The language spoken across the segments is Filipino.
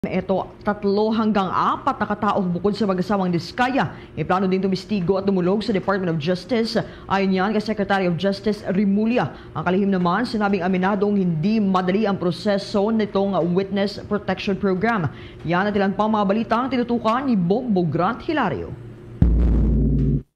Ito, 3 hanggang 4 na katao bukod sa mag-asawang Diskaya. May plano din tumistigo at tumulog sa Department of Justice. Ayon yan kay Secretary of Justice Remulla. Ang kalihim naman, sinabing aminadong hindi madali ang proseso nitong Witness Protection Program. Yan at ilan pang mga balitang tinutukan ni Bombo Grant Hilario.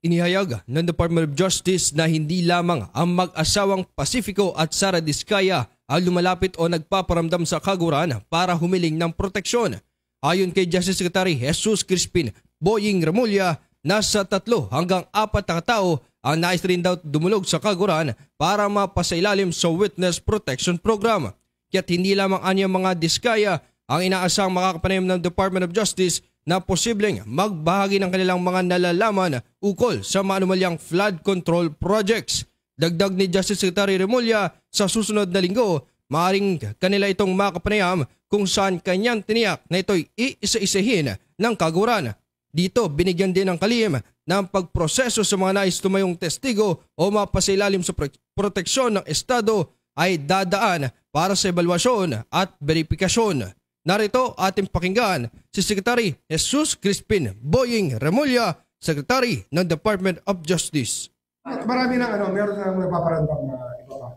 Inihayag ng Department of Justice na hindi lamang ang mag-asawang Pacifico at Sara Diskaya ang lumalapit o nagpaparamdam sa kaguran para humiling ng proteksyon. Ayon kay Justice Secretary Jesus Crispin Boying Remulla, nasa 3 hanggang 4 na katao ang nais rin daw dumulog sa kaguran para mapasailalim sa Witness Protection Program. Kaya't hindi lamang anyang mga Diskaya ang inaasang makakapanayam ng Department of Justice na posibleng magbahagi ng kanilang mga nalalaman ukol sa maanumalyang flood control projects. Dagdag ni Justice Secretary Remulla, sa susunod na linggo, maaaring kanila itong makapanayam kung saan kanyang tiniyak na ito'y iisa-isahin ng kaguran. Dito, binigyan din ng kalihim ng pagproseso sa mga nais tumayong testigo o mapasailalim sa proteksyon ng Estado ay dadaan para sa ebalwasyon at verifikasyon. Narito ating pakinggan si Secretary Jesus Crispin Boying Remulla, Secretary ng Department of Justice. Marami na meron na nagpaparandam na iba pa.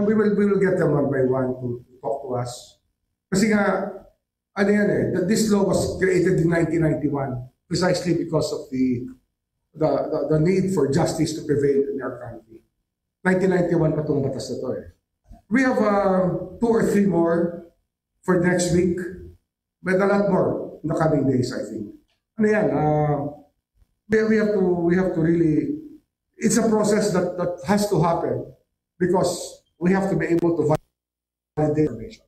We will get them one by one to talk to us. Kasi nga, this law was created in 1991 precisely because of the need for justice to prevail in our country. 1991 pa itong batas na ito eh. We have 2 or 3 more for next week, but a lot more in the coming days, I think. We have to really, it's a process that has to happen because we have to be able to validate information.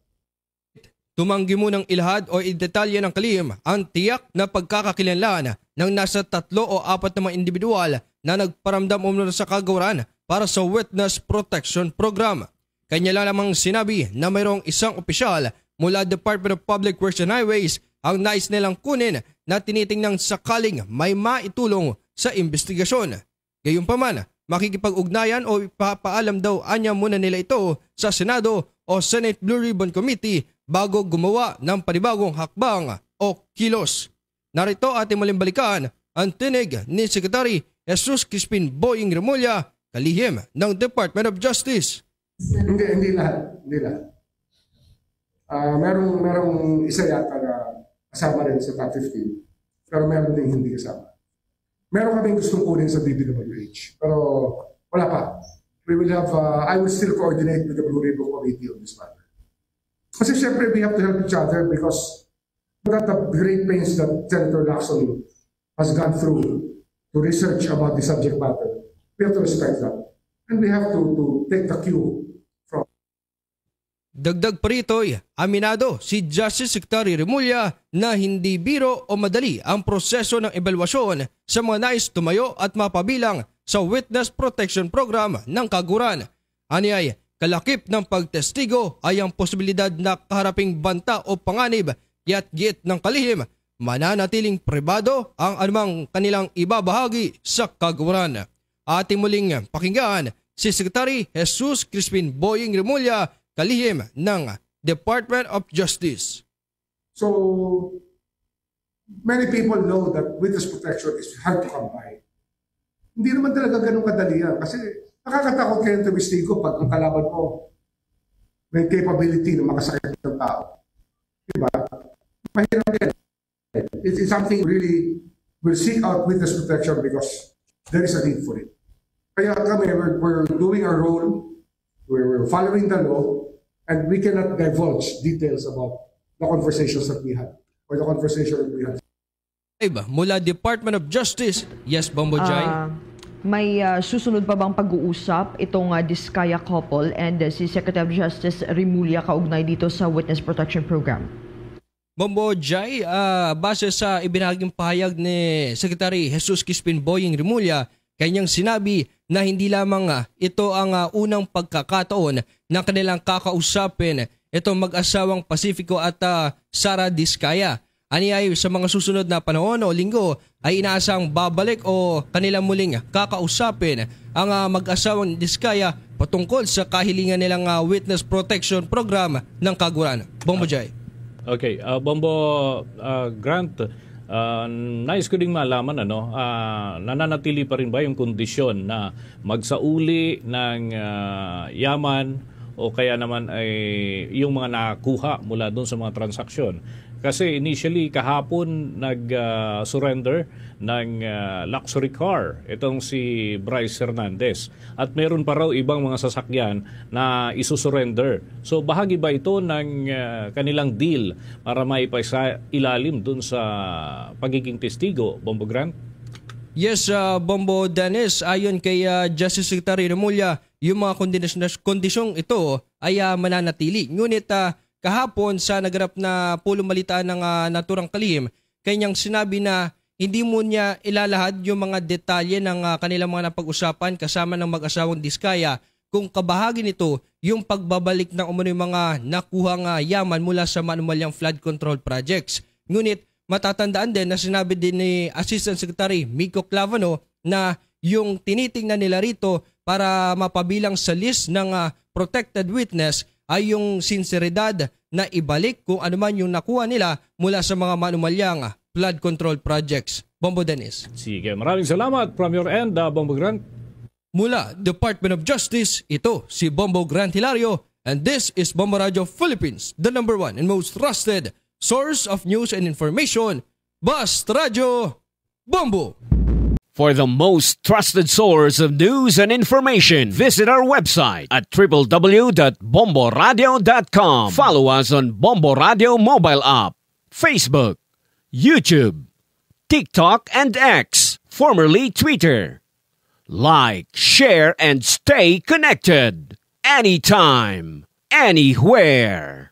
Tumanggi mo ng ilahad o idetalya ng kalihim ang tiyak na pagkakakilanlan ng nasa 3 o 4 na mga individual na nagparamdam umano sa kaguran para sa Witness Protection Program. Kanya lang namang sinabi na mayroong isang opisyal mula Department of Public Works and Highways ang nais nilang kunin na tinitingnang sakaling may maitulong sa investigasyon. Gayunpaman, makikipag-ugnayan o ipapaalam daw anya muna nila ito sa Senado o Senate Blue Ribbon Committee bago gumawa ng panibagong hakbang o kilos. Narito ating muling balikan ang tinig ni Secretary Jesus Crispin Boying Remulla, kalihim ng Department of Justice. Hindi lahat. Merong isa yata na kasama rin sa top 15, pero meron din hindi kasama. Meron kaming gustong kunin sa DPWH, pero wala pa. We will have, I will still coordinate with the Blue Ribbon Committee on this matter. Kasi syempre we have to help each other because that the great pains that Senator Lacson has gone through to research about the subject matter, we have to respect that. And we have to take the cue. Dagdag pa rito'y aminado si Justice Secretary Remulla na hindi biro o madali ang proseso ng ebalwasyon sa mga nais tumayo at mapabilang sa Witness Protection Program ng kaguran. Anyay, kalakip ng pagtestigo ay ang posibilidad na kaharaping banta o panganib kaya't giit ng kalihim mananatiling pribado ang anumang kanilang ibabahagi sa kaguran. Ating muling pakinggan si Secretary Jesus Crispin Boying Remulla, kalihim ng Department of Justice. So, many people know that witness protection is hard to come by. Hindi naman talaga ganun kadali yan. Kasi nakakatakot kayo ng tumistigo pag ang kalaban mo may capability na makasakit ng tao. Diba? Mahirap yan. It's something really will seek out witness protection because there is a need for it. Kaya kami, we're doing our role. We're following the law, and we cannot divulge details about the conversations that we had or the conversation that we had. Mula Department of Justice, yes, Bombo Jai? May susunod pa bang pag-uusap itong Diskaya couple and si Secretary of Justice Remulla kaugnay dito sa Witness Protection Program? Bombo Jai, base sa ibinahaging pahayag ni Secretary Jesus Crispin Boying Remulla, kanyang sinabi na hindi lamang ito ang unang pagkakataon na kanilang kakausapin itong mag-asawang Pacifico at Sara Diskaya. Aniyay sa mga susunod na panahon o linggo ay inaasang babalik o kanilang muling kakausapin ang mag-asawang Diskaya patungkol sa kahilingan nilang Witness Protection Program ng kaguran. Bombo Jai. Okay, Bombo Grant, nais ko ding malaman, nananatili pa rin ba yung kondisyon na magsauli ng yaman o kaya naman ay yung mga nakuha mula doon sa mga transaksyon? Kasi initially kahapon nag-surrender ng luxury car itong si Bryce Hernandez. At meron pa raw ibang mga sasakyan na isusurrender. So bahagi ba ito ng kanilang deal para maipaisa ilalim dun sa pagiging testigo, Bombo Grant? Yes, Bombo Dennis, ayon kay Justice Secretary Remulla, yung mga kondisyong ito ay mananatili. Ngunit kahapon sa naganap na pulong balitaan ng naturang kalihim, kanyang sinabi na hindi mo niya ilalahad yung mga detalye ng kanilang mga napag-usapan kasama ng mag-asawang Diskaya kung kabahagi nito yung pagbabalik ng umano'y mga nakuhang yaman mula sa manumalyang flood control projects. Ngunit matatandaan din na sinabi din ni Assistant Secretary Miko Clavano na yung tinitingnan nila rito para mapabilang sa list ng protected witness ay yung sinseridad na ibalik kung ano man yung nakuha nila mula sa mga manumalyang flood control projects. Bombo Dennis. Sige, maraming salamat from your end, Bombo Grant. Mula Department of Justice, ito si Bombo Grant Hilario, and this is Bombo Radio Philippines, the #1 and most trusted source of news and information. Basta Radio Bombo! For the most trusted source of news and information, visit our website at www.bomboradio.com. Follow us on Bombo Radio mobile app, Facebook, YouTube, TikTok, and X, formerly Twitter. Like, share, and stay connected. Anytime, anywhere.